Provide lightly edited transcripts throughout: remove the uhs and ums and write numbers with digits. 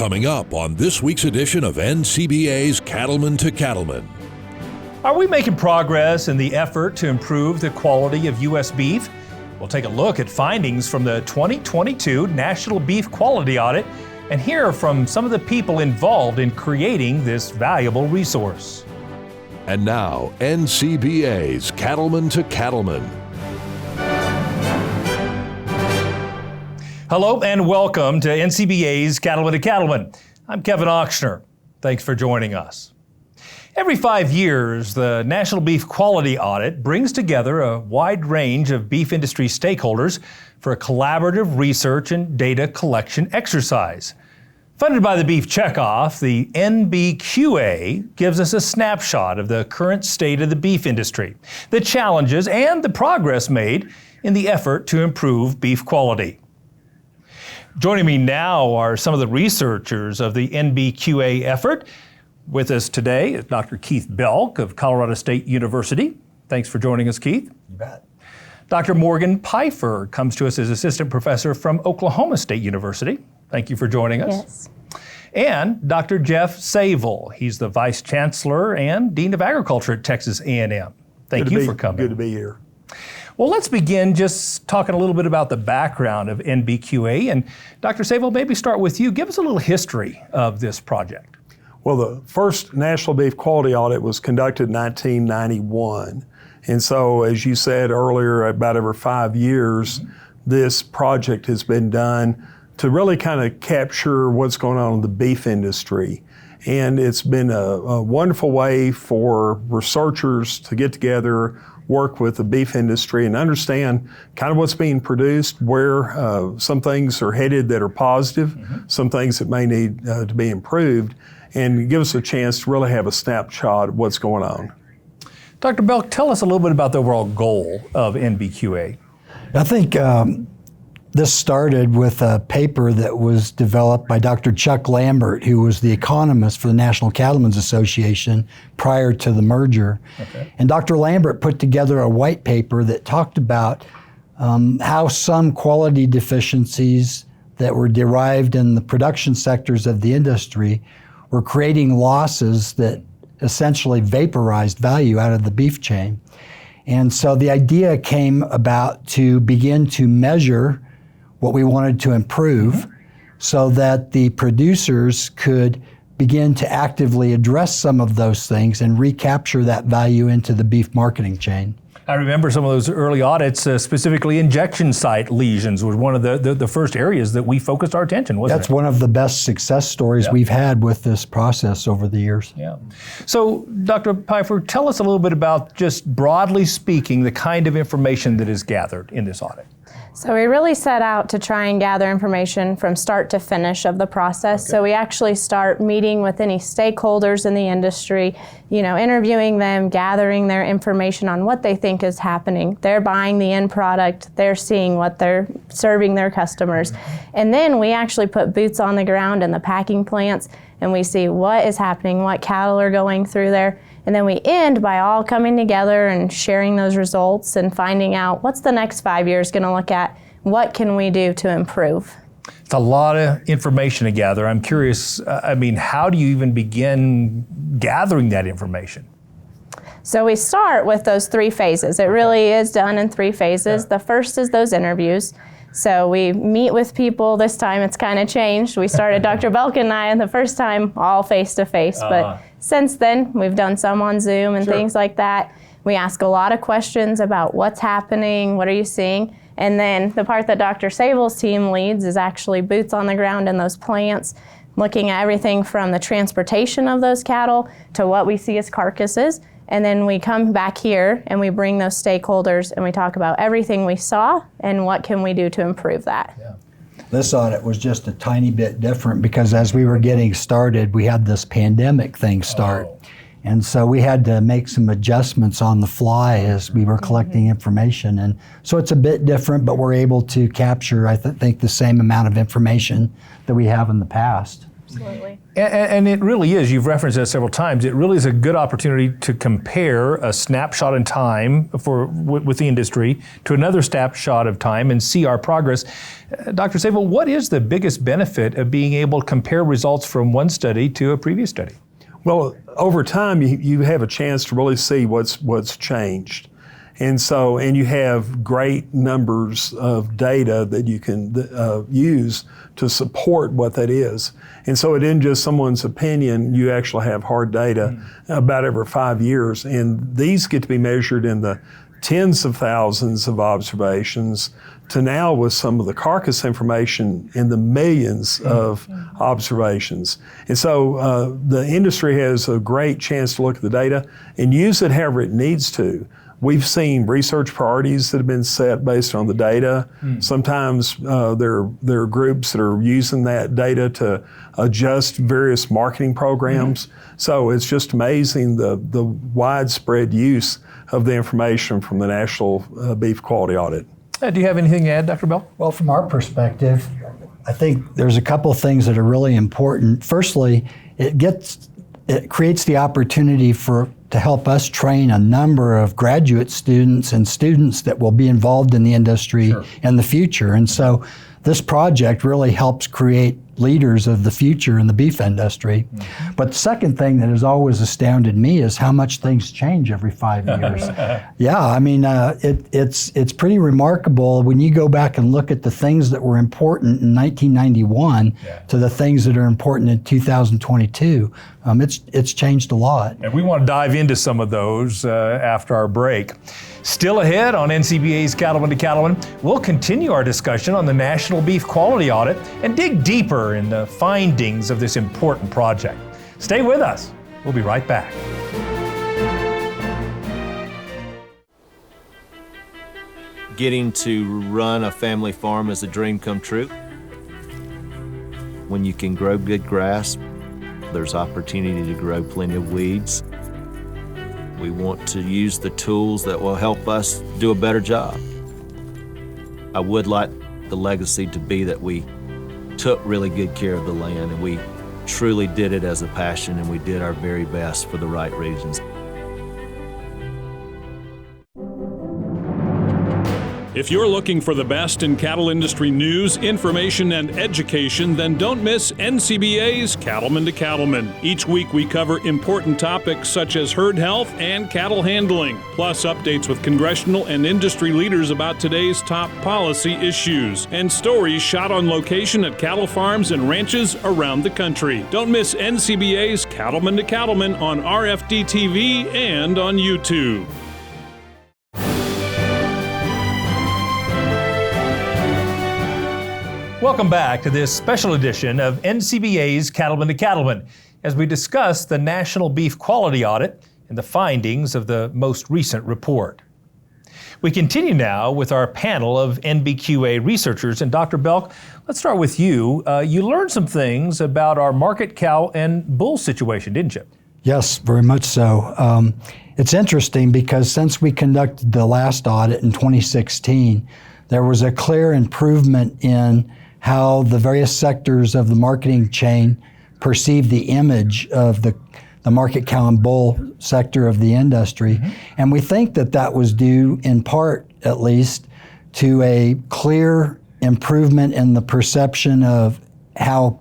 Coming up on this week's edition of NCBA's Cattlemen to Cattlemen. Are we making progress in the effort to improve the quality of U.S. beef? We'll take a look at findings from the 2022 National Beef Quality Audit and hear from some of the people involved in creating this valuable resource. And now, NCBA's Cattlemen to Cattlemen. Hello and welcome to NCBA's Cattlemen to Cattlemen. I'm Kevin Ochsner. Thanks for joining us. Every 5 years, the National Beef Quality Audit brings together a wide range of beef industry stakeholders for a collaborative research and data collection exercise. Funded by the Beef Checkoff, the NBQA gives us a snapshot of the current state of the beef industry, the challenges and the progress made in the effort to improve beef quality. Joining me now are some of the researchers of the NBQA effort. With us today is Dr. Keith Belk of Colorado State University. Thanks for joining us, Keith. You bet. Dr. Morgan Pfeiffer comes to us as assistant professor from Oklahoma State University. Thank you for joining us. Yes. And Dr. Jeff Savell. He's the Vice Chancellor and Dean of Agriculture at Texas A&M. Thank you for coming. Good to be here. Well, let's begin just talking a little bit about the background of NBQA. And Dr. Savell, maybe start with you. Give us a little history of this project. Well, the first National Beef Quality Audit was conducted in 1991. And so, as you said earlier, about every 5 years, this project has been done to really kind of capture what's going on in the beef industry. And it's been a wonderful way for researchers to get together, work with the beef industry and understand kind of what's being produced, where some things are headed that are positive, some things that may need to be improved, and give us a chance to really have a snapshot of what's going on. Dr. Belk, tell us a little bit about the overall goal of NBQA. I think this started with a paper that was developed by Dr. Chuck Lambert, who was the economist for the National Cattlemen's Association prior to the merger. Okay. And Dr. Lambert put together a white paper that talked about how some quality deficiencies that were derived in the production sectors of the industry were creating losses that essentially vaporized value out of the beef chain. And so the idea came about to begin to measure what we wanted to improve so that the producers could begin to actively address some of those things and recapture that value into the beef marketing chain. I remember some of those early audits, specifically injection site lesions was one of the first areas that we focused our attention, wasn't it? That's one of the best success stories we've had with this process over the years. Yeah. So, Dr. Pfeiffer, tell us a little bit about, just broadly speaking, the kind of information that is gathered in this audit. So we really set out to try and gather information from start to finish of the process. Okay. So we actually start meeting with any stakeholders in the industry, interviewing them, gathering their information on what they think is happening. They're buying the end product, they're seeing what they're serving their customers. And then we actually put boots on the ground in the packing plants and we see what is happening, what cattle are going through there. And then we end by all coming together and sharing those results and finding out what's the next 5 years going to look at, what can we do to improve. It's a lot of information to gather. I'm curious, how do you even begin gathering that information? So we start with those 3 phases. It really is done in 3 phases. The first is those interviews. So we meet with people. This time it's kind of changed. We started, Dr. Belk and I, the first time all face-to-face, but since then we've done some on Zoom and things like that. We ask a lot of questions about what's happening, what are you seeing, and then the part that Dr. Savell's team leads is actually boots on the ground in those plants, looking at everything from the transportation of those cattle to what we see as carcasses. And then we come back here and we bring those stakeholders and we talk about everything we saw and what can we do to improve that. Yeah. This audit was just a tiny bit different because as we were getting started, we had this pandemic thing start. And so we had to make some adjustments on the fly as we were collecting information. And so it's a bit different, but we're able to capture, I think, the same amount of information that we have in the past. Absolutely. And it really is, you've referenced that several times, it really is a good opportunity to compare a snapshot in time with the industry to another snapshot of time and see our progress. Dr. Sable, what is the biggest benefit of being able to compare results from one study to a previous study? Well, over time, you have a chance to really see what's changed. And you have great numbers of data that you can use to support what that is. And so it isn't just someone's opinion, you actually have hard data about every 5 years. And these get to be measured in the tens of thousands of observations to now with some of the carcass information in the millions of observations. And so the industry has a great chance to look at the data and use it however it needs to. We've seen research priorities that have been set based on the data. Sometimes there are groups that are using that data to adjust various marketing programs. So it's just amazing the widespread use of the information from the National Beef Quality Audit. Do you have anything to add, Dr. Bell? Well, from our perspective, I think there's a couple of things that are really important. Firstly, it creates the opportunity to help us train a number of graduate students and students that will be involved in the industry in the future. And so this project really helps create leaders of the future in the beef industry. But the second thing that has always astounded me is how much things change every 5 years. Yeah, I mean, it's pretty remarkable when you go back and look at the things that were important in 1991 to the things that are important in 2022. It's changed a lot. And we want to dive into some of those after our break. Still ahead on NCBA's Cattlemen to Cattlemen, we'll continue our discussion on the National Beef Quality Audit and dig deeper in the findings of this important project. Stay with us. We'll be right back. Getting to run a family farm is a dream come true. When you can grow good grass, there's opportunity to grow plenty of weeds. We want to use the tools that will help us do a better job. I would like the legacy to be that we took really good care of the land and we truly did it as a passion and we did our very best for the right reasons. If you're looking for the best in cattle industry news, information, and education, then don't miss NCBA's Cattlemen to Cattlemen. Each week we cover important topics such as herd health and cattle handling, plus updates with congressional and industry leaders about today's top policy issues, and stories shot on location at cattle farms and ranches around the country. Don't miss NCBA's Cattlemen to Cattlemen on RFD TV and on YouTube. Welcome back to this special edition of NCBA's Cattlemen to Cattlemen as we discuss the National Beef Quality Audit and the findings of the most recent report. We continue now with our panel of NBQA researchers, and Dr. Belk, let's start with you. You learned some things about our market cow and bull situation, didn't you? Yes, very much so. It's interesting because since we conducted the last audit in 2016, there was a clear improvement in how the various sectors of the marketing chain perceive the image of the market cow and bull sector of the industry. And we think that was due, in part at least, to a clear improvement in the perception of how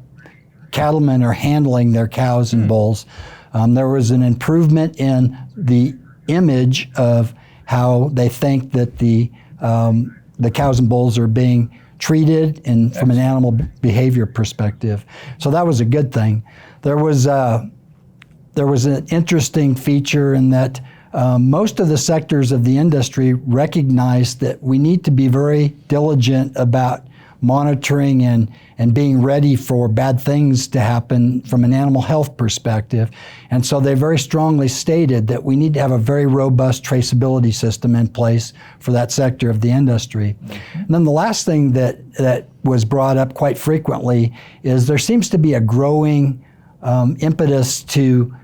cattlemen are handling their cows and bulls. There was an improvement in the image of how they think that the cows and bulls are being treated and from an animal behavior perspective. So that was a good thing. There was an interesting feature in that most of the sectors of the industry recognize that we need to be very diligent about monitoring and being ready for bad things to happen from an animal health perspective. And so they very strongly stated that we need to have a very robust traceability system in place for that sector of the industry. And then the last thing that was brought up quite frequently is there seems to be a growing impetus to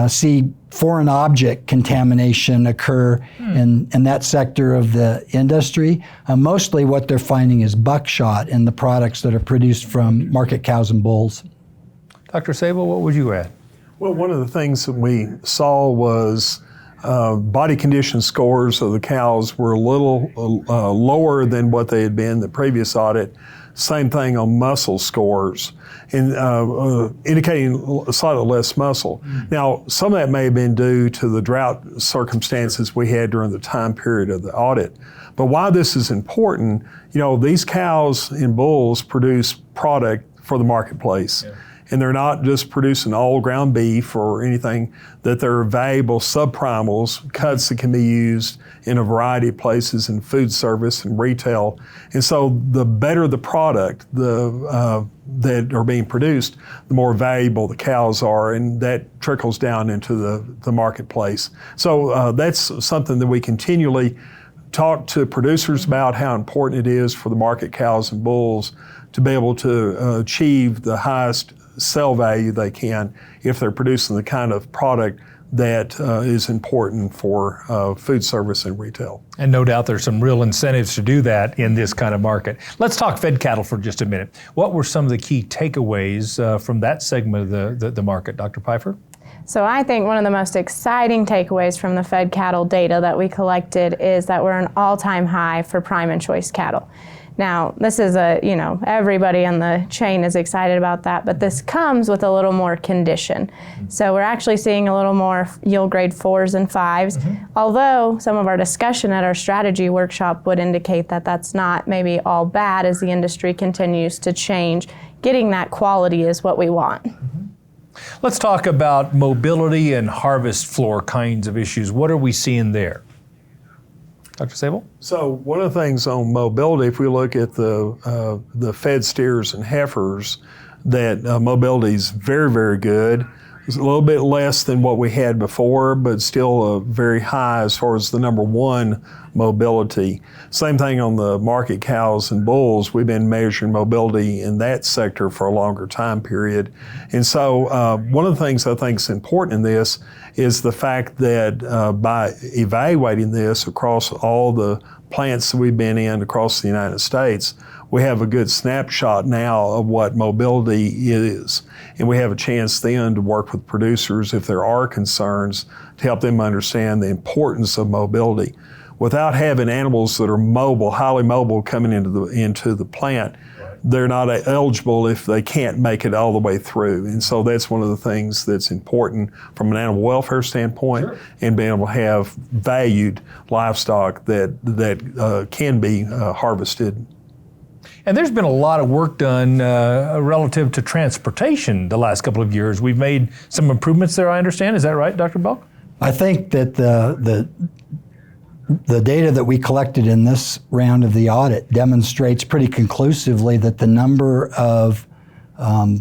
see foreign object contamination occur in that sector of the industry. Mostly what they're finding is buckshot in the products that are produced from market cows and bulls. Dr. Sable, what would you add? Well, one of the things that we saw was body condition scores of the cows were a little lower than what they had been the previous audit. Same thing on muscle scores, and indicating slightly less muscle. Now, some of that may have been due to the drought circumstances we had during the time period of the audit. But why this is important, these cows and bulls produce product for the marketplace. Yeah. And they're not just producing all ground beef or anything, that they're valuable subprimals, cuts that can be used in a variety of places in food service and retail. And so the better the product that are being produced, the more valuable the cows are, and that trickles down into the marketplace. So that's something that we continually talk to producers about, how important it is for the market cows and bulls to be able to achieve the highest sell value they can if they're producing the kind of product that is important for food service and retail. And no doubt there's some real incentives to do that in this kind of market. Let's talk fed cattle for just a minute. What were some of the key takeaways from that segment of the market, Dr. Pfeiffer? So I think one of the most exciting takeaways from the fed cattle data that we collected is that we're an all-time high for prime and choice cattle. Now, this is everybody in the chain is excited about that, but this comes with a little more condition. So we're actually seeing a little more yield grade 4s and 5s, although some of our discussion at our strategy workshop would indicate that that's not maybe all bad as the industry continues to change. Getting that quality is what we want. Let's talk about mobility and harvest floor kinds of issues. What are we seeing there? Dr. Sable? So one of the things on mobility, if we look at the fed steers and heifers, that mobility is very, very good. It's a little bit less than what we had before, but still very high as far as the number one mobility. Same thing on the market cows and bulls. We've been measuring mobility in that sector for a longer time period. And so one of the things I think is important in this is the fact that by evaluating this across all the plants that we've been in across the United States, we have a good snapshot now of what mobility is. And we have a chance then to work with producers if there are concerns to help them understand the importance of mobility. Without having animals that are mobile, highly mobile coming into the plant, they're not eligible if they can't make it all the way through. And so that's one of the things that's important from an animal welfare standpoint, and being able to have valued livestock that can be harvested. And there's been a lot of work done relative to transportation the last couple of years. We've made some improvements there, I understand. Is that right, Dr. Belk? I think that the data that we collected in this round of the audit demonstrates pretty conclusively that the number of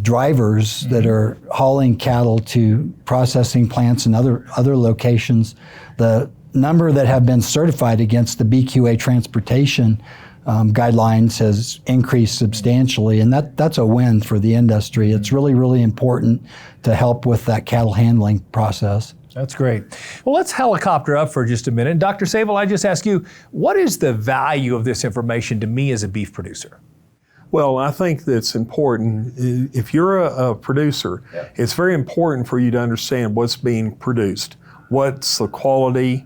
drivers that are hauling cattle to processing plants and other locations, the number that have been certified against the BQA transportation guidelines has increased substantially, and that's a win for the industry. It's really, really important to help with that cattle handling process. That's great. Well, let's helicopter up for just a minute. Dr. Sable, I just ask you, what is the value of this information to me as a beef producer? Well, I think that's important. If you're a producer, it's very important for you to understand what's being produced. What's the quality,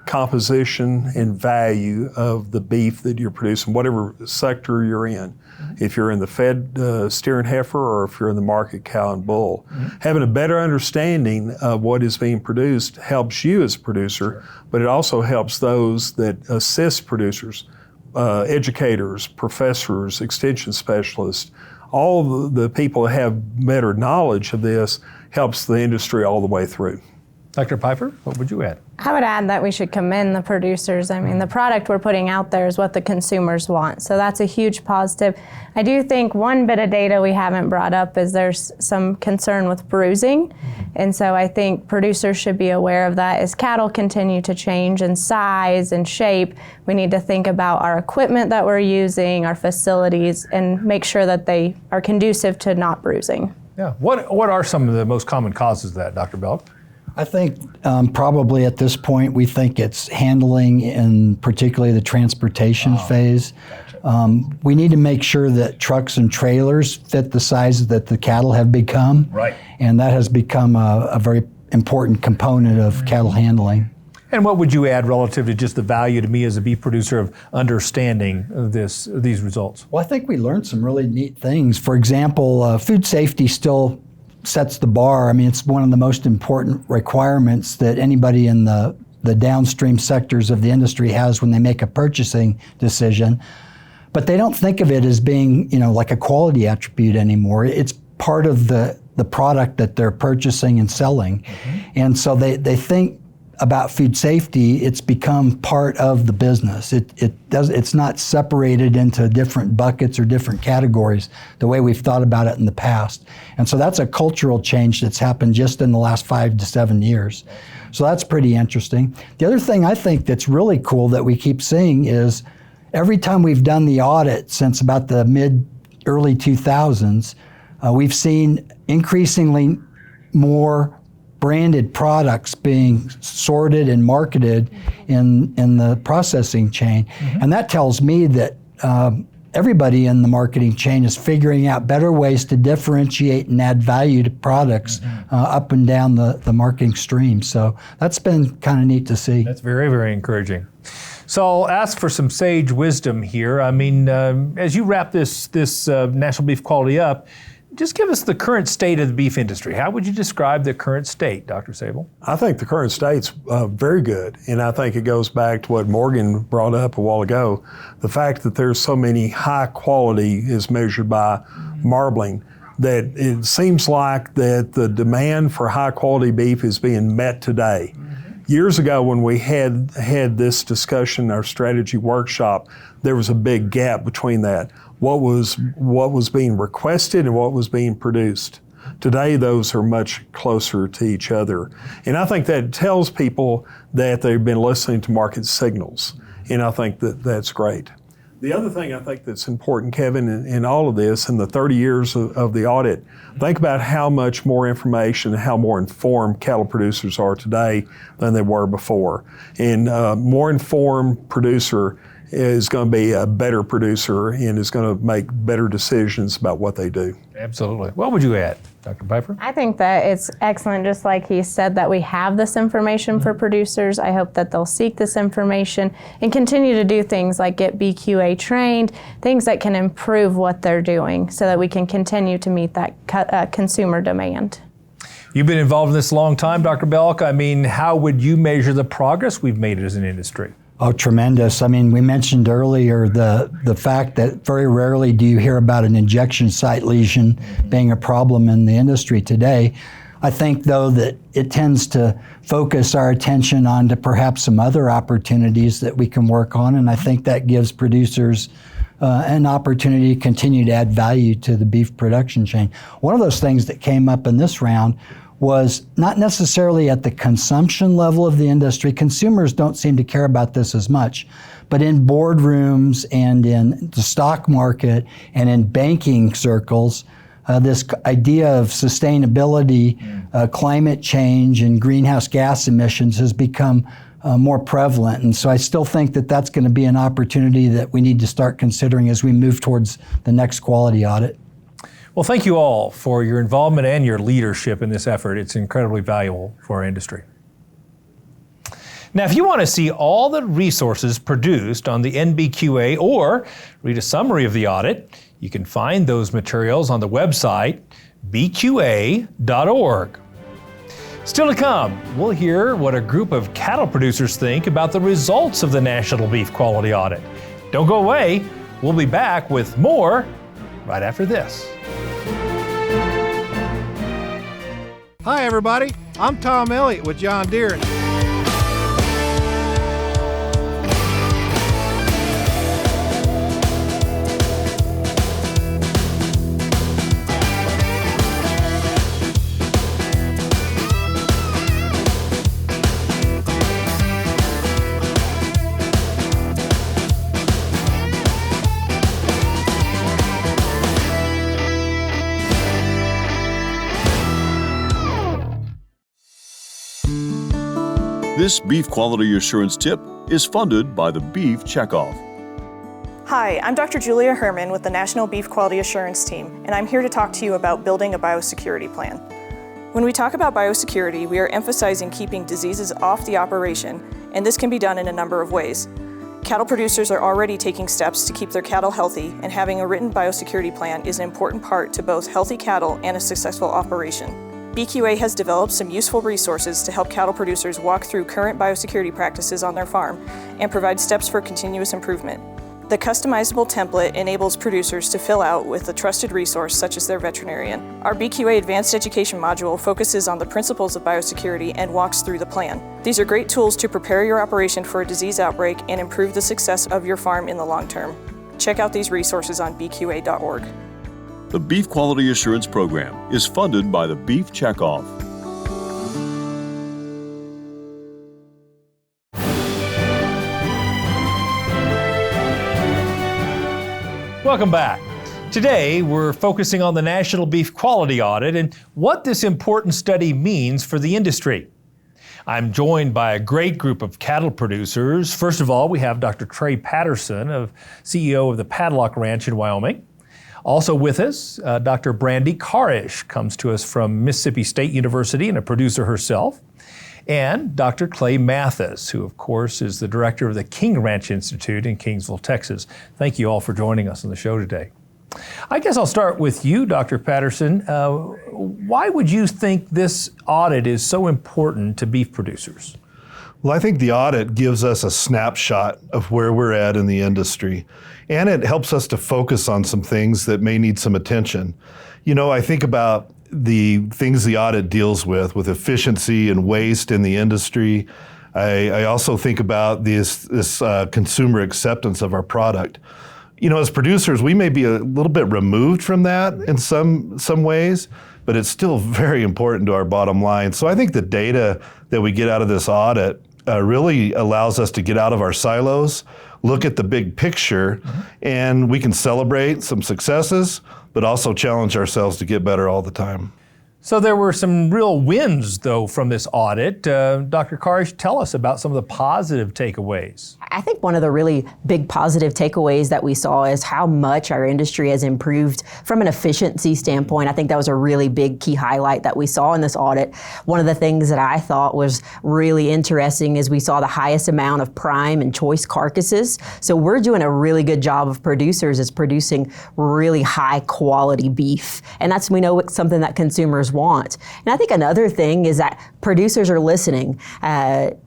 composition, and value of the beef that you're producing, whatever sector you're in. If you're in the fed steer and heifer, or if you're in the market cow and bull. Having a better understanding of what is being produced helps you as a producer, but it also helps those that assist producers, educators, professors, extension specialists. All the people that have better knowledge of this helps the industry all the way through. Dr. Pfeiffer, what would you add? I would add that we should commend the producers. I mean, the product we're putting out there is what the consumers want. So that's a huge positive. I do think one bit of data we haven't brought up is there's some concern with bruising. And so I think producers should be aware of that. As cattle continue to change in size and shape, we need to think about our equipment that we're using, our facilities, and make sure that they are conducive to not bruising. Yeah. What are some of the most common causes of that, Dr. Belk? I think probably at this point we think it's handling, and particularly the transportation phase. We need to make sure that trucks and trailers fit the size that the cattle have become. Right. And that has become a very important component of cattle handling. And what would you add relative to just the value to me as a beef producer of understanding these results? Well, I think we learned some really neat things. For example, food safety still sets the bar. I mean, it's one of the most important requirements that anybody in the downstream sectors of the industry has when they make a purchasing decision. But they don't think of it as being, like a quality attribute anymore. It's part of the product that they're purchasing and selling. And so they think about food safety, it's become part of the business. It's not separated into different buckets or different categories the way we've thought about it in the past. And so that's a cultural change that's happened just in the last 5 to 7 years. So that's pretty interesting. The other thing I think that's really cool that we keep seeing is every time we've done the audit since about the early 2000s, we've seen increasingly more branded products being sorted and marketed in the processing chain. And that tells me that everybody in the marketing chain is figuring out better ways to differentiate and add value to products up and down the marketing stream. So that's been kind of neat to see. That's very, very encouraging. So I'll ask for some sage wisdom here. I mean, as you wrap this National Beef Quality up, just give us the current state of the beef industry. How would you describe the current state, Dr. Sable? I think the current state's very good, and I think it goes back to what Morgan brought up a while ago. The fact that there's so many high quality is measured by marbling, that it seems like that the demand for high quality beef is being met today. Years ago when we had this discussion in our strategy workshop, there was a big gap between that. What was being requested and what was being produced. Today, those are much closer to each other. And I think that tells people that they've been listening to market signals. And I think that that's great. The other thing I think that's important, Kevin, in all of this, in the 30 years of the audit, think about how much more information, how more informed cattle producers are today than they were before. And more informed producer is going to be a better producer and is going to make better decisions about what they do. Absolutely. What would you add, Dr. Piper? I think that it's excellent, just like he said, that we have this information for producers. I hope that they'll seek this information and continue to do things like get BQA trained, things that can improve what they're doing so that we can continue to meet that consumer demand. You've been involved in this a long time, Dr. Belk. I mean, how would you measure the progress we've made as an industry? Oh, tremendous. I mean, we mentioned earlier the fact that very rarely do you hear about an injection site lesion being a problem in the industry today. I think, though, that it tends to focus our attention on to perhaps some other opportunities that we can work on, and I think that gives producers an opportunity to continue to add value to the beef production chain. One of those things that came up in this round was not necessarily at the consumption level of the industry. Consumers don't seem to care about this as much, but in boardrooms and in the stock market and in banking circles, this idea of sustainability, climate change, and greenhouse gas emissions has become more prevalent. And so I still think that that's going to be an opportunity that we need to start considering as we move towards the next quality audit. Well, thank you all for your involvement and your leadership in this effort. It's incredibly valuable for our industry. Now, if you want to see all the resources produced on the NBQA or read a summary of the audit, you can find those materials on the website bqa.org. Still to come, we'll hear what a group of cattle producers think about the results of the National Beef Quality Audit. Don't go away. We'll be back with more right after this. Hi everybody, I'm Tom Elliott with John Deere. This beef quality assurance tip is funded by the Beef Checkoff. Hi, I'm Dr. Julia Herman with the National Beef Quality Assurance Team, and I'm here to talk to you about building a biosecurity plan. When we talk about biosecurity, we are emphasizing keeping diseases off the operation, and this can be done in a number of ways. Cattle producers are already taking steps to keep their cattle healthy, and having a written biosecurity plan is an important part to both healthy cattle and a successful operation. BQA has developed some useful resources to help cattle producers walk through current biosecurity practices on their farm and provide steps for continuous improvement. The customizable template enables producers to fill out with a trusted resource such as their veterinarian. Our BQA Advanced Education module focuses on the principles of biosecurity and walks through the plan. These are great tools to prepare your operation for a disease outbreak and improve the success of your farm in the long term. Check out these resources on bqa.org. The Beef Quality Assurance Program is funded by the Beef Checkoff. Welcome back. Today, we're focusing on the National Beef Quality Audit and what this important study means for the industry. I'm joined by a great group of cattle producers. First of all, we have Dr. Trey Patterson, CEO of the Padlock Ranch in Wyoming. Also with us, Dr. Brandy Karish comes to us from Mississippi State University and a producer herself. And Dr. Clay Mathis, who of course is the director of the King Ranch Institute in Kingsville, Texas. Thank you all for joining us on the show today. I guess I'll start with you, Dr. Patterson. Why would you think this audit is so important to beef producers? Well, I think the audit gives us a snapshot of where we're at in the industry, and it helps us to focus on some things that may need some attention. You know, I think about the things the audit deals with efficiency and waste in the industry. I also think about this consumer acceptance of our product. You know, as producers, we may be a little bit removed from that in some ways, but it's still very important to our bottom line. So I think the data that we get out of this audit really allows us to get out of our silos, look at the big picture, and we can celebrate some successes, but also challenge ourselves to get better all the time. So there were some real wins, though, from this audit. Dr. Karish, tell us about some of the positive takeaways. I think one of the really big positive takeaways that we saw is how much our industry has improved from an efficiency standpoint. I think that was a really big key highlight that we saw in this audit. One of the things that I thought was really interesting is we saw the highest amount of prime and choice carcasses. So we're doing a really good job of producers is producing really high quality beef. And that's, we know it's something that consumers want. And I think another thing is that producers are listening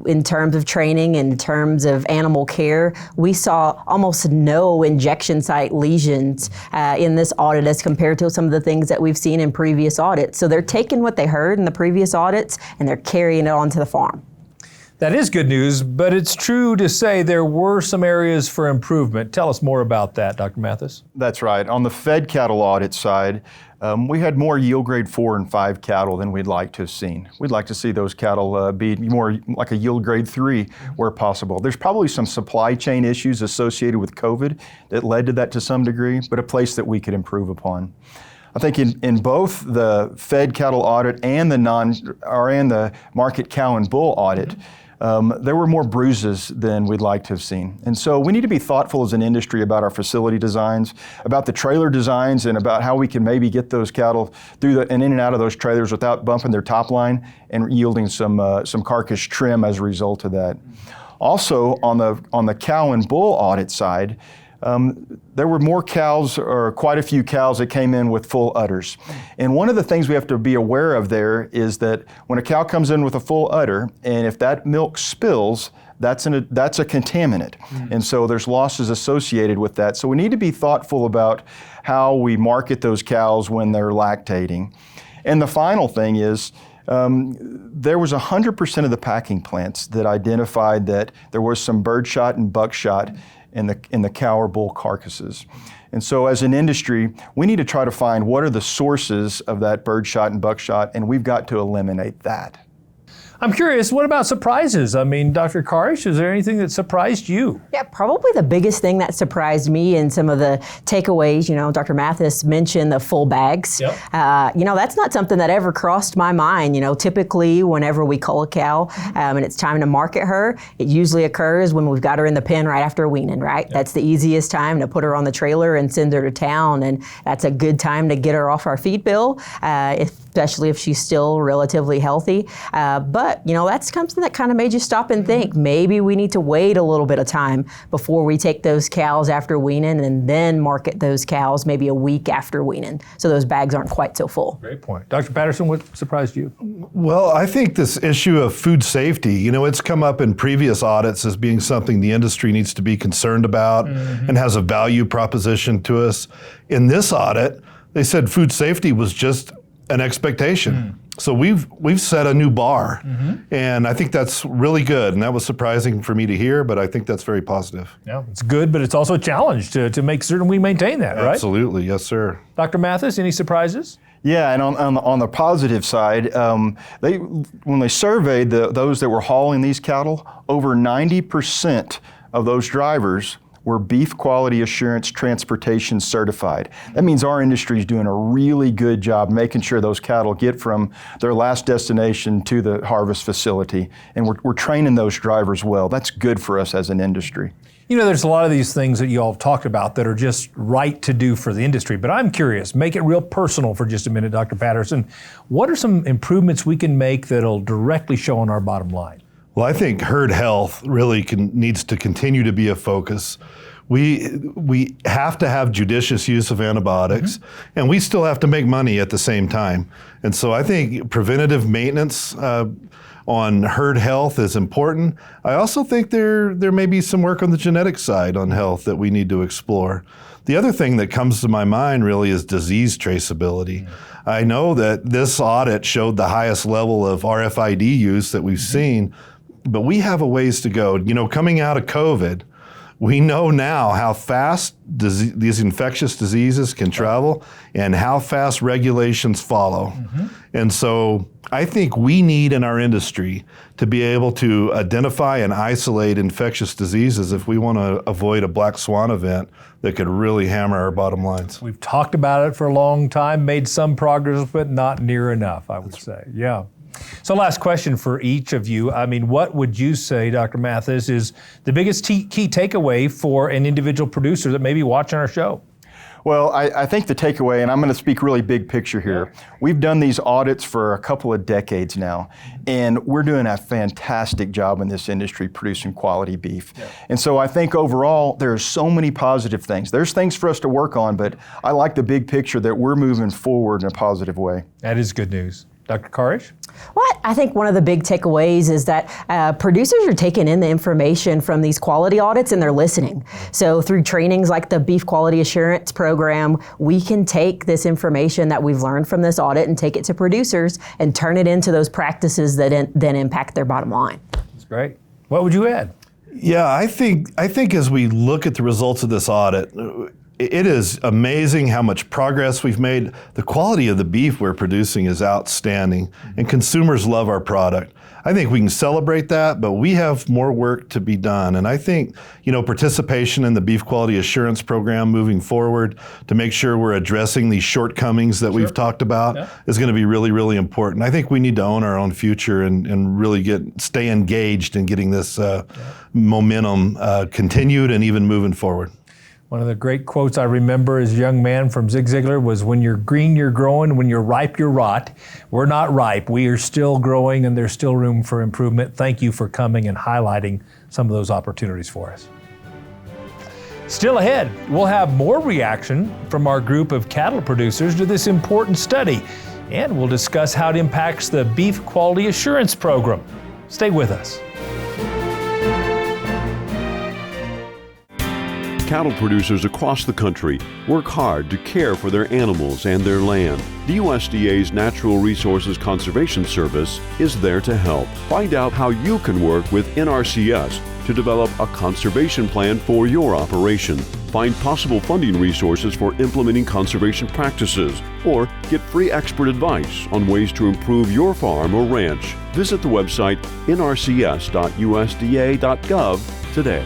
in terms of training, in terms of animal care. We saw almost no injection site lesions in this audit as compared to some of the things that we've seen in previous audits. So they're taking what they heard in the previous audits and they're carrying it onto the farm. That is good news, but it's true to say there were some areas for improvement. Tell us more about that, Dr. Mathis. That's right. On the fed cattle audit side, we had more yield grade 4 and 5 cattle than we'd like to have seen. We'd like to see those cattle be more like a yield grade 3 where possible. There's probably some supply chain issues associated with COVID that led to that to some degree, but a place that we could improve upon. I think in both the fed cattle audit and the market cow and bull audit, there were more bruises than we'd like to have seen. And so we need to be thoughtful as an industry about our facility designs, about the trailer designs, and about how we can maybe get those cattle through and in and out of those trailers without bumping their top line and yielding some carcass trim as a result of that. Also, on the cow and bull audit side, there were more cows, or quite a few cows, that came in with full udders. And one of the things we have to be aware of there is that when a cow comes in with a full udder, and if that milk spills, that's a contaminant. And so there's losses associated with that. So we need to be thoughtful about how we market those cows when they're lactating. And the final thing is, there was 100% of the packing plants that identified that there was some birdshot and buckshot in the cow or bull carcasses. And so as an industry, we need to try to find what are the sources of that birdshot and buckshot, and we've got to eliminate that. I'm curious, what about surprises? I mean, Dr. Karish, is there anything that surprised you? Yeah, probably the biggest thing that surprised me in some of the takeaways, Dr. Mathis mentioned the full bags. Yep. That's not something that ever crossed my mind. Typically whenever we cull a cow and it's time to market her, it usually occurs when we've got her in the pen right after weaning, right? Yep. That's the easiest time to put her on the trailer and send her to town, and that's a good time to get her off our feed bill, especially if she's still relatively healthy. But that's something that kind of made you stop and think, maybe we need to wait a little bit of time before we take those cows after weaning and then market those cows maybe a week after weaning, so those bags aren't quite so full. Great point. Dr. Patterson, what surprised you? Well, I think this issue of food safety, it's come up in previous audits as being something the industry needs to be concerned about and has a value proposition to us. In this audit, they said food safety was just an expectation. So we've set a new bar, and I think that's really good, and that was surprising for me to hear, but I think that's very positive. Yeah, it's good, but it's also a challenge to make certain we maintain that, right? Absolutely, yes, sir. Dr. Mathis, any surprises? Yeah, and on the positive side, when they surveyed those that were hauling these cattle, over 90% of those drivers were Beef Quality Assurance Transportation certified. That means our industry is doing a really good job making sure those cattle get from their last destination to the harvest facility, and we're training those drivers well. That's good for us as an industry. There's a lot of these things that you all have talked about that are just right to do for the industry, but I'm curious, make it real personal for just a minute, Dr. Patterson. What are some improvements we can make that'll directly show on our bottom line? Well, I think herd health really needs to continue to be a focus. We have to have judicious use of antibiotics, and we still have to make money at the same time. And so I think preventative maintenance on herd health is important. I also think there may be some work on the genetic side on health that we need to explore. The other thing that comes to my mind really is disease traceability. I know that this audit showed the highest level of RFID use that we've seen, but we have a ways to go. Coming out of COVID, we know now how fast these infectious diseases can travel and how fast regulations follow. And so I think we need in our industry to be able to identify and isolate infectious diseases if we want to avoid a black swan event that could really hammer our bottom lines. We've talked about it for a long time, made some progress, but not near enough, I would say. Yeah. So last question for each of you. I mean, what would you say, Dr. Mathis, is the biggest key takeaway for an individual producer that may be watching our show? Well, I think the takeaway, and I'm going to speak really big picture here, we've done these audits for a couple of decades now, and we're doing a fantastic job in this industry producing quality beef. Yeah. And so I think overall, there are so many positive things. There's things for us to work on, but I like the big picture that we're moving forward in a positive way. That is good news. Dr. Karish? Well, I think one of the big takeaways is that producers are taking in the information from these quality audits and they're listening. So through trainings like the Beef Quality Assurance Program, we can take this information that we've learned from this audit and take it to producers and turn it into those practices that then impact their bottom line. That's great. What would you add? Yeah, I think as we look at the results of this audit, it is amazing how much progress we've made. The quality of the beef we're producing is outstanding, and consumers love our product. I think we can celebrate that, but we have more work to be done. And I think, participation in the Beef Quality Assurance Program moving forward to make sure we're addressing these shortcomings that we've talked about is going to be really, really important. I think we need to own our own future and really stay engaged in getting this momentum continued and even moving forward. One of the great quotes I remember as a young man from Zig Ziglar was, when you're green, you're growing. When you're ripe, you're rot. We're not ripe. We are still growing, and there's still room for improvement. Thank you for coming and highlighting some of those opportunities for us. Still ahead, we'll have more reaction from our group of cattle producers to this important study, and we'll discuss how it impacts the Beef Quality Assurance Program. Stay with us. Cattle producers across the country work hard to care for their animals and their land. The USDA's Natural Resources Conservation Service is there to help. Find out how you can work with NRCS to develop a conservation plan for your operation. Find possible funding resources for implementing conservation practices, or get free expert advice on ways to improve your farm or ranch. Visit the website nrcs.usda.gov today.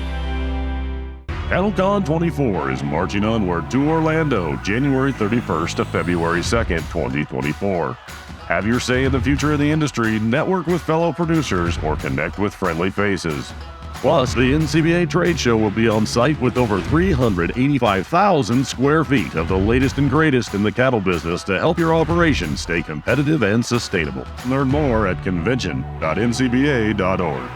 CattleCon 24 is marching onward to Orlando, January 31st to February 2nd, 2024. Have your say in the future of the industry, network with fellow producers, or connect with friendly faces. Plus, the NCBA trade show will be on site with over 385,000 square feet of the latest and greatest in the cattle business to help your operation stay competitive and sustainable. Learn more at convention.ncba.org.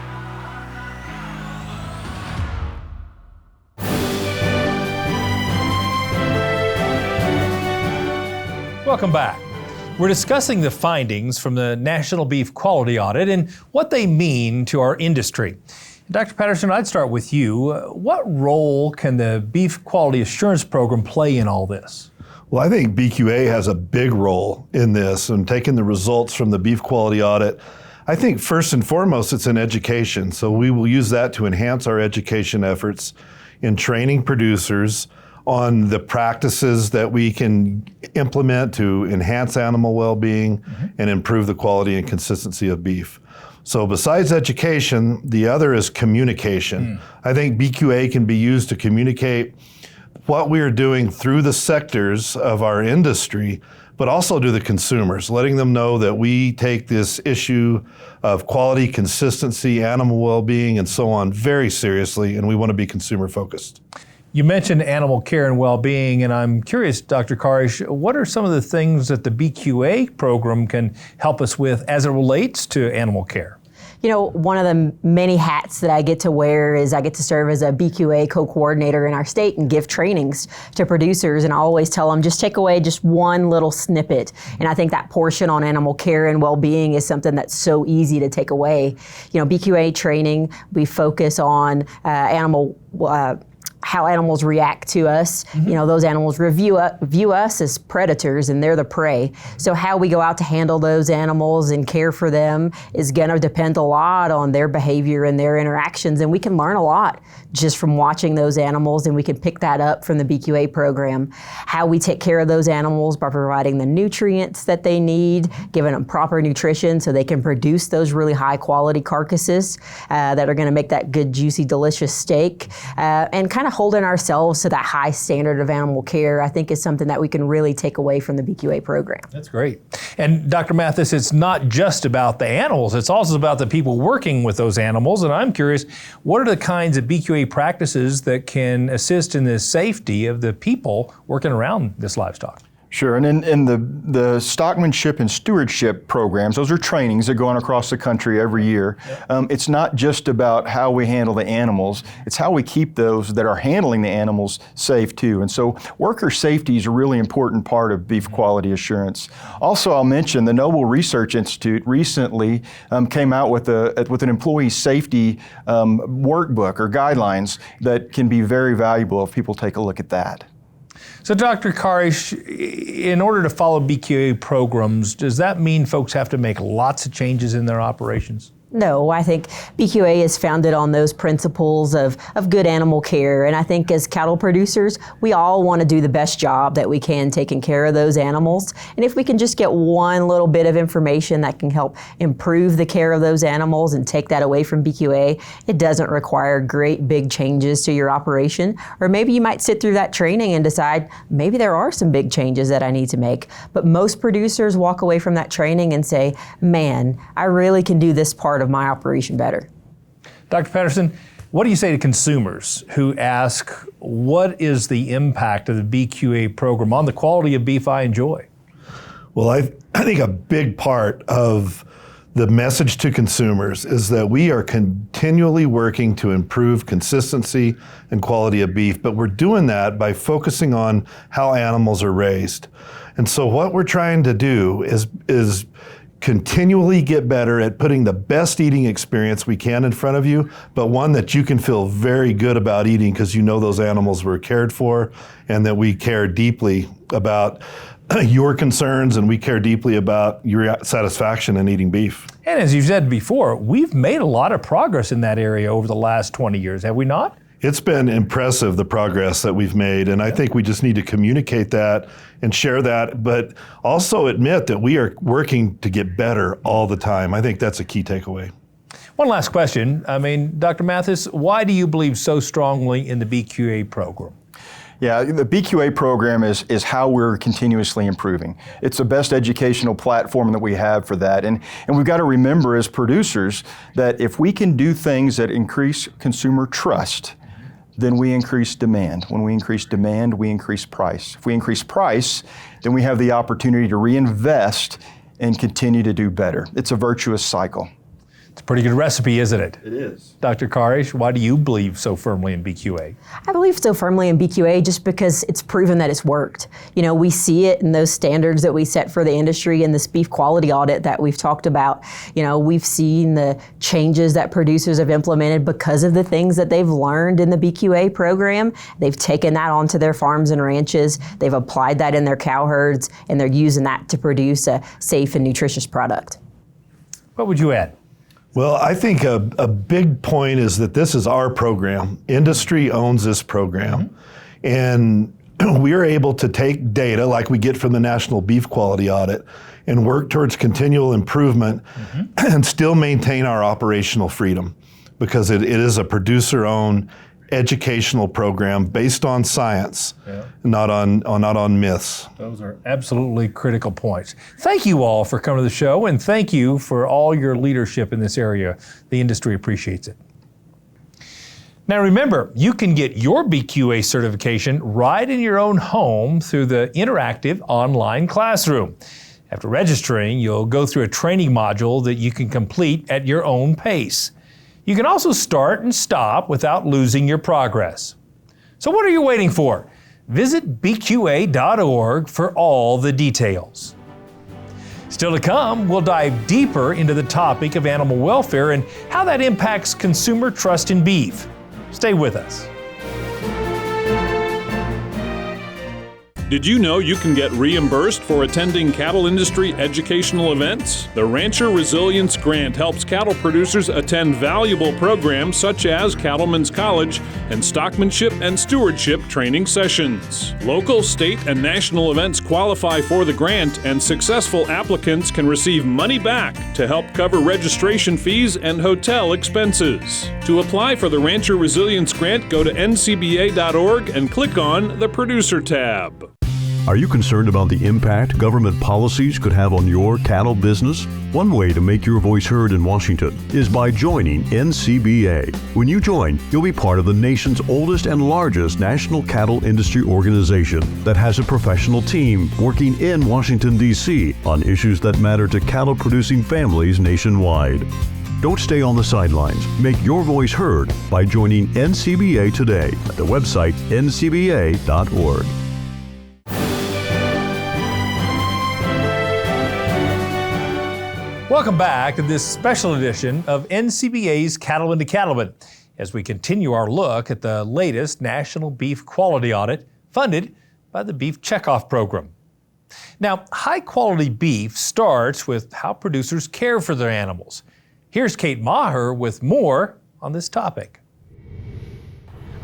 Welcome back. We're discussing the findings from the National Beef Quality Audit and what they mean to our industry. Dr. Patterson, I'd start with you. What role can the Beef Quality Assurance Program play in all this? Well, I think BQA has a big role in this and taking the results from the beef quality audit. I think first and foremost, it's in education. So we will use that to enhance our education efforts in training producers on the practices that we can implement to enhance animal well-being and improve the quality and consistency of beef. So besides education, the other is communication. I think BQA can be used to communicate what we are doing through the sectors of our industry, but also to the consumers, letting them know that we take this issue of quality, consistency, animal well-being, and so on very seriously, and we want to be consumer focused. You mentioned animal care and well-being, and I'm curious, Dr. Karish, what are some of the things that the BQA program can help us with as it relates to animal care? You know, one of the many hats that I get to wear is I get to serve as a BQA co-coordinator in our state and give trainings to producers, and I always tell them, just take away just one little snippet. And I think that portion on animal care and well-being is something that's so easy to take away. You know, BQA training, we focus on how animals react to us. You know, those animals view us as predators and they're the prey. So how we go out to handle those animals and care for them is gonna depend a lot on their behavior and their interactions, and we can learn a lot just from watching those animals, and we can pick that up from the BQA program. How we take care of those animals by providing the nutrients that they need, giving them proper nutrition so they can produce those really high quality carcasses that are gonna make that good, juicy, delicious steak, and kind of holding ourselves to that high standard of animal care, I think is something that we can really take away from the BQA program. That's great. And Dr. Mathis, it's not just about the animals, it's also about the people working with those animals. And I'm curious, what are the kinds of BQA practices that can assist in the safety of the people working around this livestock? Sure, and in the stockmanship and stewardship programs, those are trainings that go on across the country every year. It's not just about how we handle the animals, it's how we keep those that are handling the animals safe too. And so worker safety is a really important part of beef quality assurance. Also, I'll mention the Noble Research Institute recently came out with an employee safety workbook or guidelines that can be very valuable if people take a look at that. So Dr. Karish, in order to follow BQA programs, does that mean folks have to make lots of changes in their operations? No, I think BQA is founded on those principles of good animal care. And I think as cattle producers, we all want to do the best job that we can taking care of those animals. And if we can just get one little bit of information that can help improve the care of those animals and take that away from BQA, it doesn't require great big changes to your operation. Or maybe you might sit through that training and decide, maybe there are some big changes that I need to make. But most producers walk away from that training and say, man, I really can do this part of my operation better. Dr. Patterson, what do you say to consumers who ask, what is the impact of the BQA program on the quality of beef I enjoy? Well, I think a big part of the message to consumers is that we are continually working to improve consistency and quality of beef, but we're doing that by focusing on how animals are raised. And so what we're trying to do is continually get better at putting the best eating experience we can in front of you, but one that you can feel very good about eating because you know those animals were cared for and that we care deeply about your concerns and we care deeply about your satisfaction in eating beef. And as you've said before, we've made a lot of progress in that area over the last 20 years, have we not? It's been impressive, the progress that we've made, and I think we just need to communicate that and share that, but also admit that we are working to get better all the time. I think that's a key takeaway. One last question. Dr. Mathis, why do you believe so strongly in the BQA program? Yeah, the BQA program is how we're continuously improving. It's the best educational platform that we have for that. And we've got to remember as producers that if we can do things that increase consumer trust, then we increase demand. When we increase demand, we increase price. If we increase price, then we have the opportunity to reinvest and continue to do better. It's a virtuous cycle. It's a pretty good recipe, isn't it? It is. Dr. Karish, why do you believe so firmly in BQA? I believe so firmly in BQA just because it's proven that it's worked. We see it in those standards that we set for the industry in this beef quality audit that we've talked about. We've seen the changes that producers have implemented because of the things that they've learned in the BQA program. They've taken that onto their farms and ranches. They've applied that in their cow herds, and they're using that to produce a safe and nutritious product. What would you add? Well, I think a big point is that this is our program. Industry owns this program. And we are able to take data like we get from the National Beef Quality Audit and work towards continual improvement and still maintain our operational freedom because it is a producer-owned educational program based on science, not on myths. Those are absolutely critical points. Thank you all for coming to the show, and thank you for all your leadership in this area. The industry appreciates it. Now remember, you can get your BQA certification right in your own home through the interactive online classroom. After registering, you'll go through a training module that you can complete at your own pace. You can also start and stop without losing your progress. So what are you waiting for? Visit bqa.org for all the details. Still to come, we'll dive deeper into the topic of animal welfare and how that impacts consumer trust in beef. Stay with us. Did you know you can get reimbursed for attending cattle industry educational events? The Rancher Resilience Grant helps cattle producers attend valuable programs such as Cattlemen's College and Stockmanship and Stewardship training sessions. Local, state, and national events qualify for the grant, and successful applicants can receive money back to help cover registration fees and hotel expenses. To apply for the Rancher Resilience Grant, go to ncba.org and click on the Producer tab. Are you concerned about the impact government policies could have on your cattle business? One way to make your voice heard in Washington is by joining NCBA. When you join, you'll be part of the nation's oldest and largest national cattle industry organization that has a professional team working in Washington, D.C. on issues that matter to cattle-producing families nationwide. Don't stay on the sidelines. Make your voice heard by joining NCBA today at the website ncba.org. Welcome back to this special edition of NCBA's Cattlemen to Cattlemen as we continue our look at the latest National Beef Quality Audit funded by the Beef Checkoff Program. Now, high-quality beef starts with how producers care for their animals. Here's Kate Maher with more on this topic.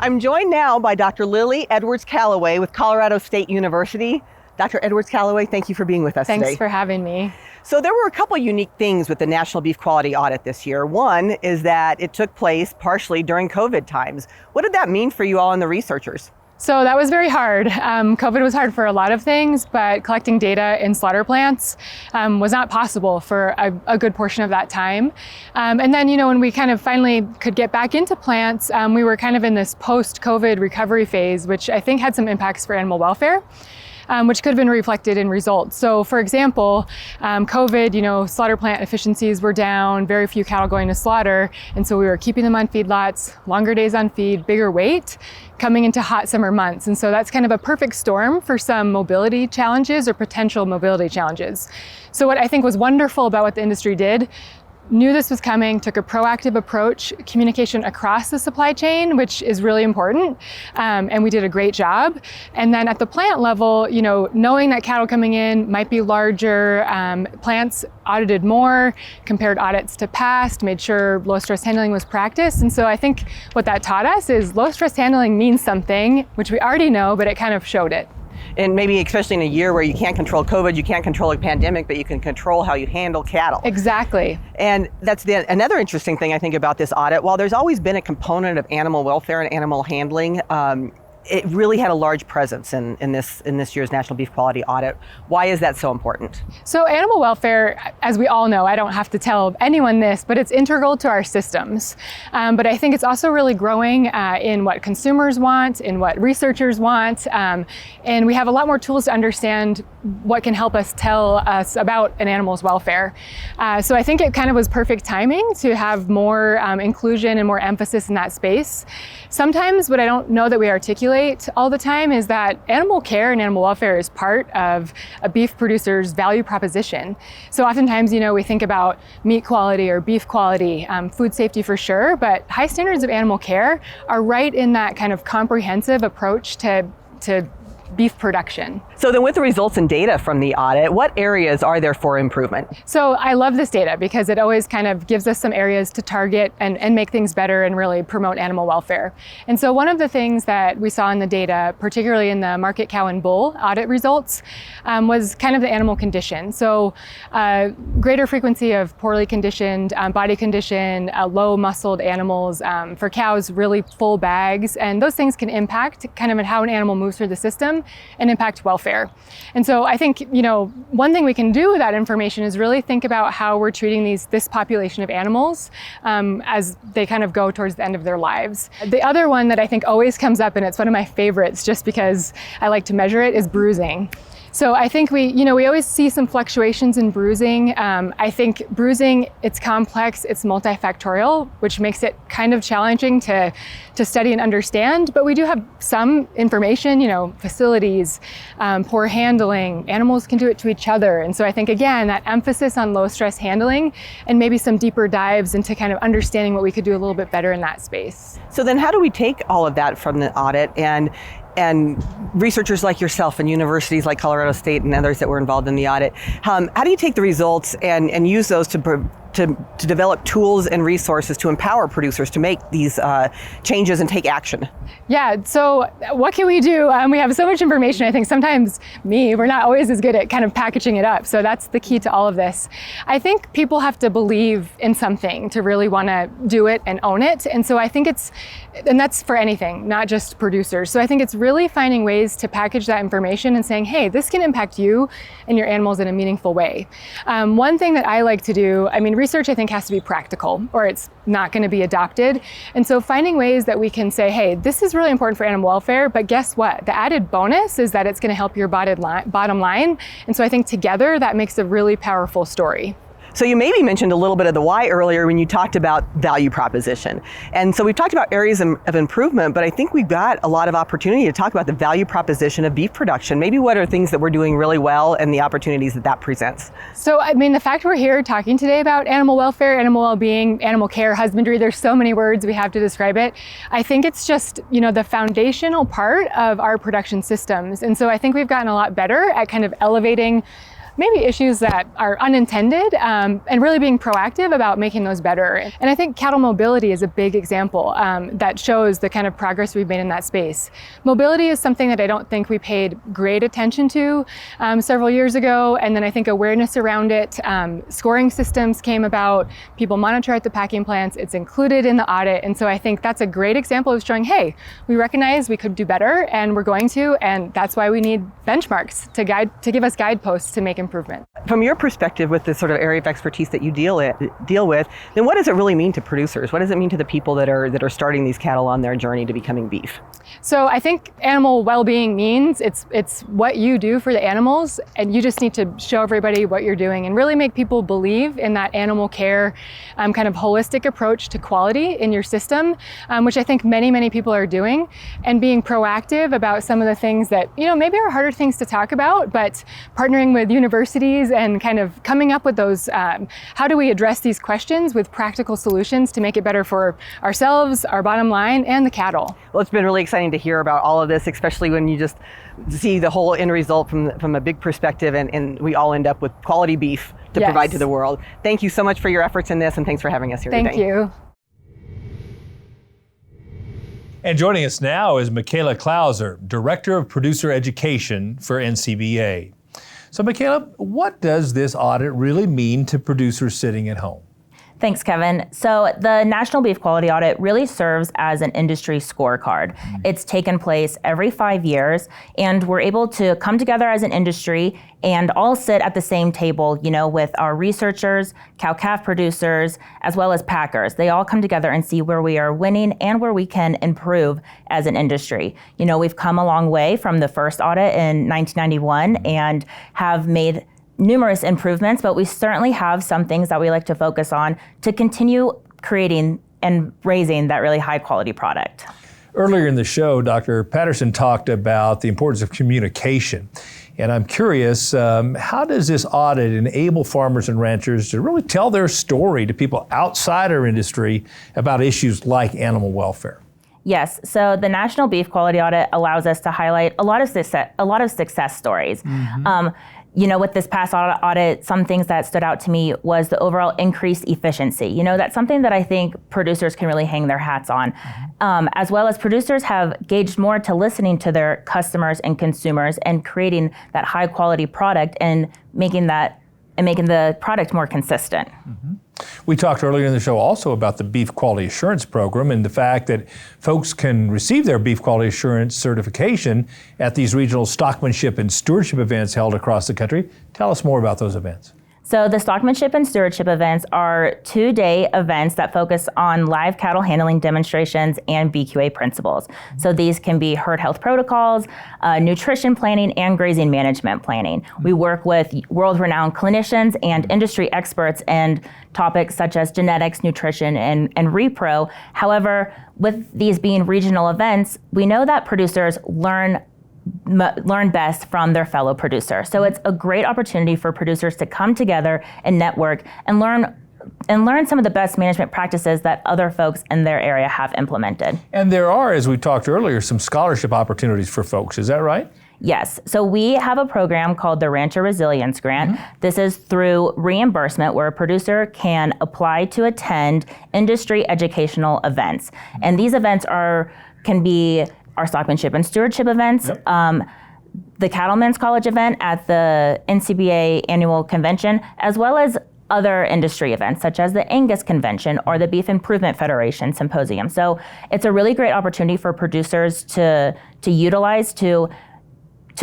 I'm joined now by Dr. Lily Edwards-Callaway with Colorado State University. Dr. Edwards-Callaway, thank you for being with us today. Thanks for having me. So there were a couple unique things with the National Beef Quality Audit this year. One is that it took place partially during COVID times. What did that mean for you all and the researchers? So that was very hard. COVID was hard for a lot of things, but collecting data in slaughter plants was not possible for a good portion of that time. And then, when we kind of finally could get back into plants, we were kind of in this post-COVID recovery phase, which I think had some impacts for animal welfare. which could have been reflected in results. So for example, COVID, slaughter plant efficiencies were down, very few cattle going to slaughter, and so we were keeping them on feedlots, longer days on feed, bigger weight, coming into hot summer months. And so that's kind of a perfect storm for some mobility challenges or potential mobility challenges. So what I think was wonderful about what the industry did, knew this was coming, took a proactive approach, communication across the supply chain, which is really important, and we did a great job. And then at the plant level, knowing that cattle coming in might be larger, plants audited more, compared audits to past, made sure low stress handling was practiced. And so I think what that taught us is low stress handling means something, which we already know, but it kind of showed it. And maybe especially in a year where you can't control COVID, you can't control a pandemic, but you can control how you handle cattle. Exactly. And that's another interesting thing I think about this audit. While there's always been a component of animal welfare and animal handling, it really had a large presence in this year's National Beef Quality Audit. Why is that so important? So animal welfare, as we all know, I don't have to tell anyone this, but it's integral to our systems. But I think it's also really growing in what consumers want, in what researchers want, and we have a lot more tools to understand what can help us tell us about an animal's welfare. So I think it kind of was perfect timing to have more inclusion and more emphasis in that space. Sometimes what I don't know that we articulate all the time is that animal care and animal welfare is part of a beef producer's value proposition. So oftentimes, we think about meat quality or beef quality, food safety for sure, but high standards of animal care are right in that kind of comprehensive approach to beef production. So then with the results and data from the audit, what areas are there for improvement? So I love this data because it always kind of gives us some areas to target and make things better and really promote animal welfare. And so one of the things that we saw in the data, particularly in the market cow and bull audit results, was kind of the animal condition. So greater frequency of poorly conditioned, body condition, low muscled animals, for cows, really full bags, and those things can impact kind of how an animal moves through the system and impact welfare. And so I think, one thing we can do with that information is really think about how we're treating this population of animals as they kind of go towards the end of their lives. The other one that I think always comes up, and it's one of my favorites just because I like to measure it, is bruising. So I think we always see some fluctuations in bruising. I think bruising, it's complex, it's multifactorial, which makes it kind of challenging to study and understand, but we do have some information, facilities, poor handling, animals can do it to each other. And so I think, again, that emphasis on low stress handling and maybe some deeper dives into kind of understanding what we could do a little bit better in that space. So then how do we take all of that from the audit and researchers like yourself and universities like Colorado State and others that were involved in the audit, how do you take the results and use those to develop tools and resources to empower producers to make these changes and take action? Yeah, so what can we do? We have so much information. I think sometimes we're not always as good at kind of packaging it up. So that's the key to all of this. I think people have to believe in something to really want to do it and own it. And so I think and that's for anything, not just producers. So I think it's really finding ways to package that information and saying, hey, this can impact you and your animals in a meaningful way. One thing that I like to do, research I think has to be practical or it's not going to be adopted. And so finding ways that we can say, hey, this is really important for animal welfare, but guess what? The added bonus is that it's going to help your bottom line. And so I think together that makes a really powerful story. So you maybe mentioned a little bit of the why earlier when you talked about value proposition. And so we've talked about areas of improvement, but I think we've got a lot of opportunity to talk about the value proposition of beef production. Maybe what are things that we're doing really well and the opportunities that presents? So, the fact we're here talking today about animal welfare, animal well-being, animal care, husbandry, there's so many words we have to describe it. I think it's just, the foundational part of our production systems. And so I think we've gotten a lot better at kind of elevating maybe issues that are unintended and really being proactive about making those better. And I think cattle mobility is a big example that shows the kind of progress we've made in that space. Mobility is something that I don't think we paid great attention to several years ago, and then I think awareness around it, scoring systems came about, people monitor at the packing plants, it's included in the audit, and so I think that's a great example of showing, hey, we recognize we could do better and we're going to, and that's why we need benchmarks to give us guideposts to make improvements. improvement. From your perspective, with this sort of area of expertise that you deal with, then what does it really mean to producers? What does it mean to the people that are starting these cattle on their journey to becoming beef? So I think animal well-being means it's what you do for the animals, and you just need to show everybody what you're doing and really make people believe in that animal care kind of holistic approach to quality in your system, which I think many people are doing, and being proactive about some of the things that maybe are harder things to talk about, but partnering with universities and kind of coming up with those, how do we address these questions with practical solutions to make it better for ourselves, our bottom line, and the cattle. Well, it's been really exciting to hear about all of this, especially when you just see the whole end result from a big perspective, and we all end up with quality beef to provide to the world. Thank you so much for your efforts in this, and thanks for having us here today. Thank you. And joining us now is Michaela Klauser, Director of Producer Education for NCBA. So Michaela, what does this audit really mean to producers sitting at home? Thanks, Kevin. So the National Beef Quality Audit really serves as an industry scorecard. It's taken place every 5 years, and we're able to come together as an industry and all sit at the same table, with our researchers, cow-calf producers, as well as packers. They all come together and see where we are winning and where we can improve as an industry. We've come a long way from the first audit in 1991 and have made numerous improvements, but we certainly have some things that we like to focus on to continue creating and raising that really high quality product. Earlier in the show, Dr. Patterson talked about the importance of communication. And I'm curious, how does this audit enable farmers and ranchers to really tell their story to people outside our industry about issues like animal welfare? Yes, so the National Beef Quality Audit allows us to highlight a lot of success stories. With this past audit, some things that stood out to me was the overall increased efficiency. That's something that I think producers can really hang their hats on. As well as producers have gauged more to listening to their customers and consumers and creating that high quality product and making the product more consistent. We talked earlier in the show also about the Beef Quality Assurance Program and the fact that folks can receive their Beef Quality Assurance certification at these regional stockmanship and stewardship events held across the country. Tell us more about those events. So the stockmanship and stewardship events are 2-day events that focus on live cattle handling demonstrations and BQA principles. So these can be herd health protocols, nutrition planning, and grazing management planning. We work with world-renowned clinicians and industry experts in topics such as genetics, nutrition, and repro. However, with these being regional events, we know that producers learn best from their fellow producer. So it's a great opportunity for producers to come together and network and learn some of the best management practices that other folks in their area have implemented. And there are, as we talked earlier, some scholarship opportunities for folks. Is that right? Yes. So we have a program called the Rancher Resilience Grant. This is through reimbursement where a producer can apply to attend industry educational events. And these events can be our stockmanship and stewardship events, the Cattlemen's College event at the NCBA annual convention, as well as other industry events such as the Angus Convention or the Beef Improvement Federation Symposium. So it's a really great opportunity for producers to utilize to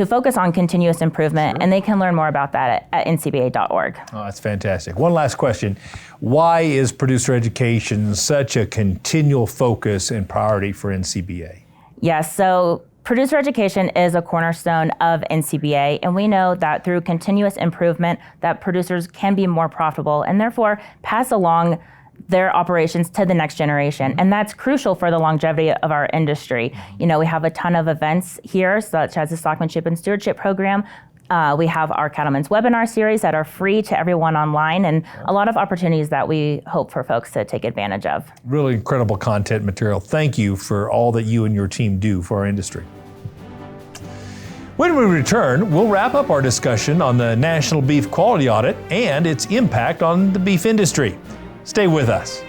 focus on continuous improvement, and they can learn more about that at ncba.org. Oh, that's fantastic. One last question. Why is producer education such a continual focus and priority for NCBA? Yes, so producer education is a cornerstone of NCBA, and we know that through continuous improvement that producers can be more profitable and therefore pass along their operations to the next generation. And that's crucial for the longevity of our industry. We have a ton of events here, such as the Stockmanship and Stewardship Program. We have our Cattlemen's webinar series that are free to everyone online, and a lot of opportunities that we hope for folks to take advantage of. Really incredible content material. Thank you for all that you and your team do for our industry. When we return, we'll wrap up our discussion on the National Beef Quality Audit and its impact on the beef industry. Stay with us.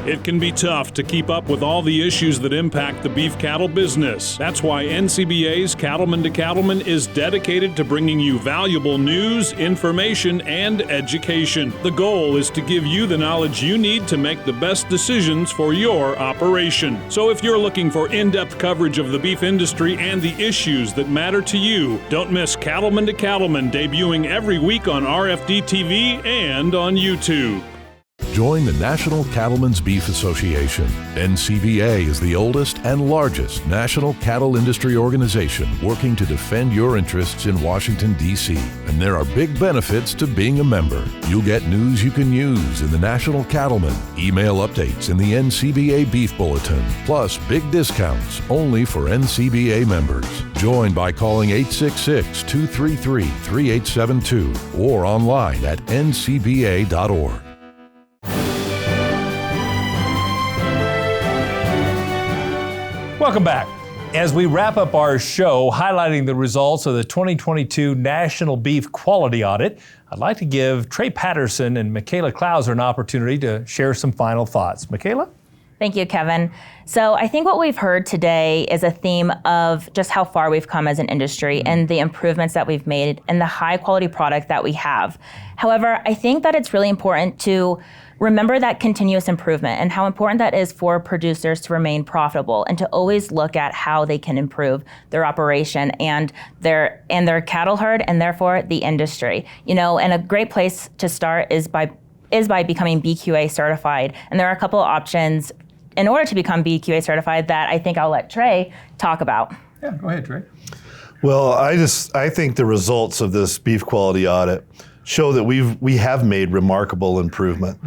It can be tough to keep up with all the issues that impact the beef cattle business. That's why NCBA's Cattlemen to Cattlemen is dedicated to bringing you valuable news, information, and education. The goal is to give you the knowledge you need to make the best decisions for your operation. So if you're looking for in-depth coverage of the beef industry and the issues that matter to you, don't miss Cattlemen to Cattlemen, debuting every week on RFD TV and on YouTube. Join the National Cattlemen's Beef Association. NCBA is the oldest and largest national cattle industry organization working to defend your interests in Washington, D.C. And there are big benefits to being a member. You'll get news you can use in the National Cattlemen, email updates in the NCBA Beef Bulletin, plus big discounts only for NCBA members. Join by calling 866-233-3872 or online at ncba.org. Welcome back. As we wrap up our show highlighting the results of the 2022 National Beef Quality Audit, I'd like to give Trey Patterson and Michaela Klauser an opportunity to share some final thoughts. Michaela? Thank you, Kevin. So I think what we've heard today is a theme of just how far we've come as an industry and the improvements that we've made and the high quality product that we have. However, I think that it's really important to remember that continuous improvement and how important that is for producers to remain profitable and to always look at how they can improve their operation and their cattle herd and therefore the industry. You know, and a great place to start is by becoming BQA certified. And there are a couple of options in order to become BQA certified that I think I'll let Trey talk about. Yeah, go ahead, Trey. Well, I think the results of this beef quality audit show that we have made remarkable improvement.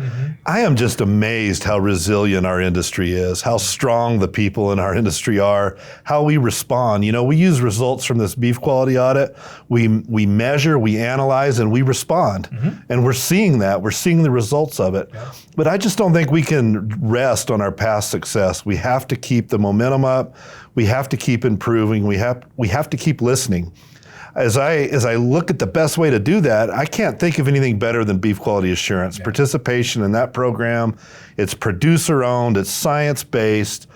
I am just amazed how resilient our industry is, how strong the people in our industry are, how we respond. You know, we use results from this beef quality audit. We measure, we analyze, and we respond. And we're seeing that. We're seeing the results of it. But I just don't think we can rest on our past success. We have to keep the momentum up. We have to keep improving. We have to keep listening. As I look at the best way to do that, I can't think of anything better than beef quality assurance. Yeah. Participation in that program, it's producer owned, it's science based,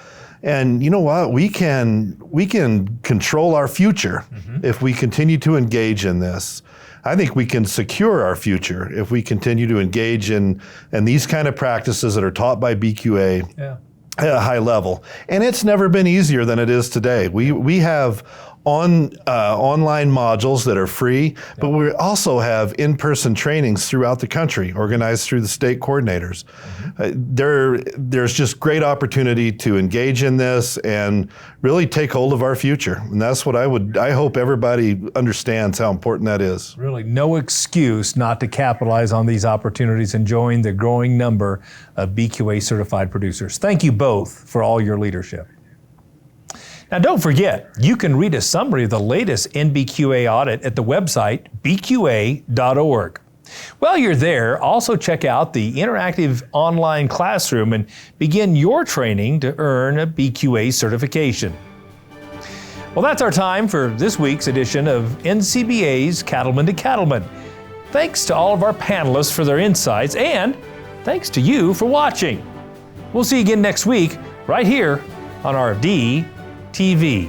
and you know what? We can control our future if we continue to engage in this. I think we can secure our future if we continue to engage in these kind of practices that are taught by BQA at a high level. And it's never been easier than it is today. We have online modules that are free, but we also have in-person trainings throughout the country organized through the state coordinators. There's just great opportunity to engage in this and really take hold of our future. And that's what I hope everybody understands how important that is. Really no excuse not to capitalize on these opportunities and join the growing number of BQA certified producers. Thank you both for all your leadership. Now, don't forget, you can read a summary of the latest NBQA audit at the website bqa.org. While you're there, also check out the interactive online classroom and begin your training to earn a BQA certification. Well, that's our time for this week's edition of NCBA's Cattlemen to Cattlemen. Thanks to all of our panelists for their insights, and thanks to you for watching. We'll see you again next week, right here on RFD TV.